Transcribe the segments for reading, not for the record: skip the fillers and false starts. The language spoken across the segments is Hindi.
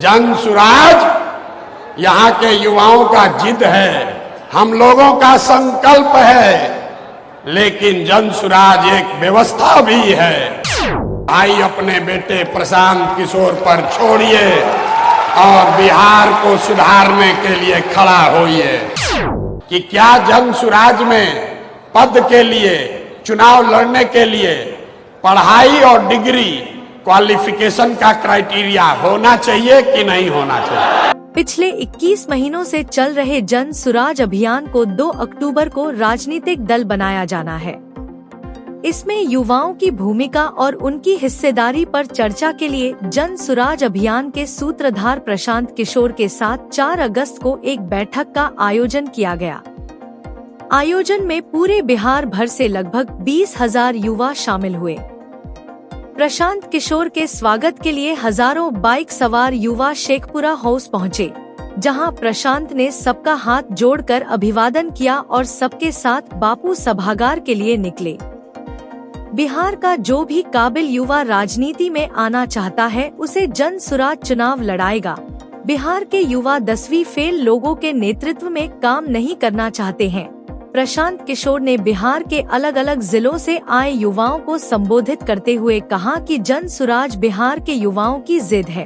जन सुराज यहाँ के युवाओं का जिद है, हम लोगों का संकल्प है, लेकिन जन सुराज एक व्यवस्था भी है। भाई अपने बेटे प्रशांत किशोर पर छोड़िए और बिहार को सुधारने के लिए खड़ा होइए। कि क्या जन सुराज में पद के लिए, चुनाव लड़ने के लिए पढ़ाई और डिग्री, क्वालिफिकेशन का क्राइटेरिया होना चाहिए कि नहीं होना चाहिए? पिछले 21 महीनों से चल रहे जन सुराज अभियान को 2 अक्टूबर को राजनीतिक दल बनाया जाना है। इसमें युवाओं की भूमिका और उनकी हिस्सेदारी पर चर्चा के लिए जन सुराज अभियान के सूत्रधार प्रशांत किशोर के साथ 4 अगस्त को एक बैठक का आयोजन किया गया। आयोजन में पूरे बिहार भर से लगभग 20,000 युवा शामिल हुए। प्रशांत किशोर के स्वागत के लिए हजारों बाइक सवार युवा शेखपुरा हाउस पहुंचे, जहां प्रशांत ने सबका हाथ जोड़कर अभिवादन किया और सबके साथ बापू सभागार के लिए निकले। बिहार का जो भी काबिल युवा राजनीति में आना चाहता है उसे जन सुराज चुनाव लड़ाएगा। बिहार के युवा 10वीं फेल लोगों के नेतृत्व में काम नहीं करना चाहते हैं। प्रशांत किशोर ने बिहार के अलग अलग जिलों से आए युवाओं को संबोधित करते हुए कहा कि जन सुराज बिहार के युवाओं की जिद है।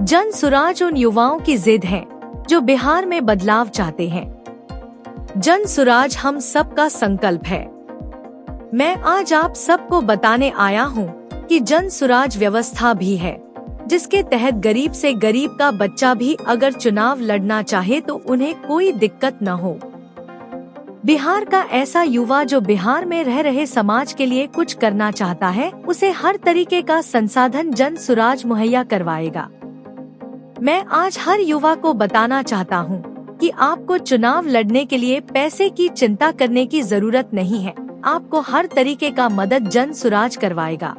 जन सुराज उन युवाओं की जिद है जो बिहार में बदलाव चाहते हैं। जन सुराज हम सबका संकल्प है। मैं आज आप सबको बताने आया हूँ कि जन सुराज व्यवस्था भी है, जिसके तहत गरीब से गरीब का बच्चा भी अगर चुनाव लड़ना चाहे तो उन्हें कोई दिक्कत न हो। बिहार का ऐसा युवा जो बिहार में रह रहे समाज के लिए कुछ करना चाहता है, उसे हर तरीके का संसाधन जन सुराज मुहैया करवाएगा। मैं आज हर युवा को बताना चाहता हूँ कि आपको चुनाव लड़ने के लिए पैसे की चिंता करने की जरूरत नहीं है। आपको हर तरीके का मदद जन सुराज करवाएगा।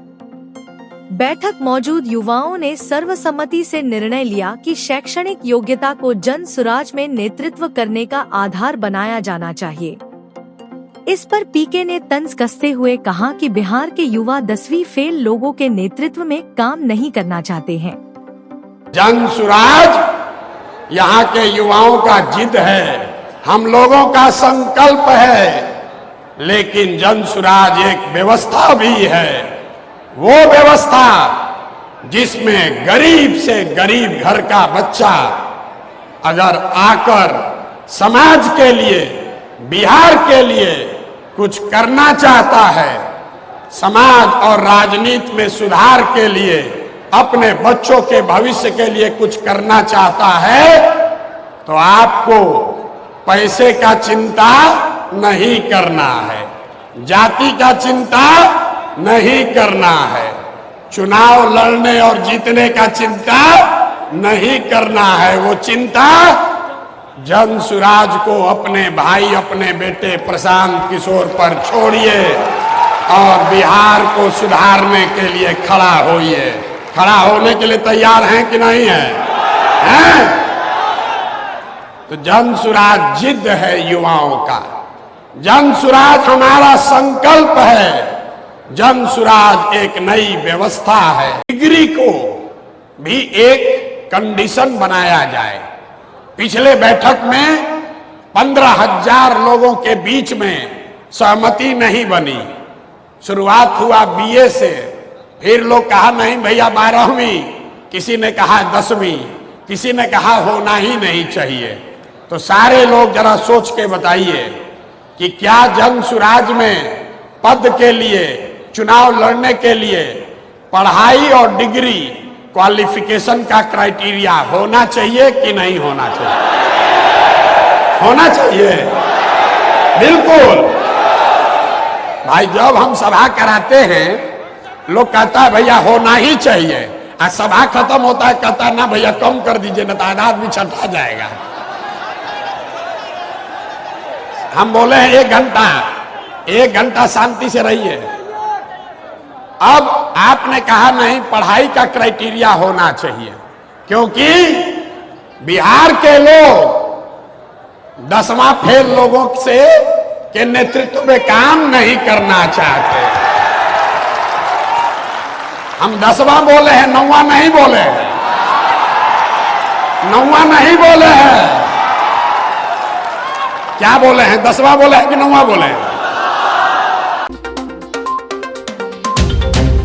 बैठक मौजूद युवाओं ने सर्वसम्मति से निर्णय लिया कि शैक्षणिक योग्यता को जन सुराज में नेतृत्व करने का आधार बनाया जाना चाहिए। इस पर पीके ने तंज कसते हुए कहा कि बिहार के युवा 10वीं फेल लोगों के नेतृत्व में काम नहीं करना चाहते हैं। जन सुराज यहाँ के युवाओं का जिद है, हम लोगों का संकल्प है, लेकिन जन सुराज एक व्यवस्था भी है। वो व्यवस्था जिसमें गरीब से गरीब घर का बच्चा अगर आकर समाज के लिए, बिहार के लिए कुछ करना चाहता है, समाज और राजनीति में सुधार के लिए, अपने बच्चों के भविष्य के लिए कुछ करना चाहता है, तो आपको पैसे का चिंता नहीं करना है, जाति का चिंता नहीं करना है, चुनाव लड़ने और जीतने का चिंता नहीं करना है। वो चिंता जन सुराज को अपने भाई, अपने बेटे प्रशांत किशोर पर छोड़िए और बिहार को सुधारने के लिए खड़ा होइए। खड़ा होने के लिए तैयार हैं कि नहीं हैं? तो जन सुराज जिद है युवाओं का, जन सुराज हमारा संकल्प है, जन सुराज एक नई व्यवस्था है। डिग्री को भी एक कंडीशन बनाया जाए। पिछले बैठक में 15,000 लोगों के बीच में सहमति नहीं बनी। शुरुआत हुआ बीए से, फिर लोग कहा नहीं भैया 12वीं, किसी ने कहा 10वीं, किसी ने कहा होना ही नहीं चाहिए। तो सारे लोग जरा सोच के बताइए कि क्या जन सुराज में पद के लिए, चुनाव लड़ने के लिए पढ़ाई और डिग्री, क्वालिफिकेशन का क्राइटेरिया होना चाहिए कि नहीं होना चाहिए? होना चाहिए, बिल्कुल। भाई जब हम सभा कराते हैं, लोग कहता है भैया होना ही चाहिए, और सभा खत्म होता है कहता है ना भैया कम कर दीजिए, ना तादाद भी छटा जाएगा। हम बोले हैं 1 घंटा शांति से रहिए। अब आपने कहा नहीं, पढ़ाई का क्राइटेरिया होना चाहिए, क्योंकि बिहार के लोग 10वां फेल लोगों से के नेतृत्व में काम नहीं करना चाहते। हम 10वां बोले हैं, 9वां नहीं बोले हैं। नौवां नहीं बोले हैं। क्या बोले हैं? 10वां बोले हैं कि 9वां बोले हैं?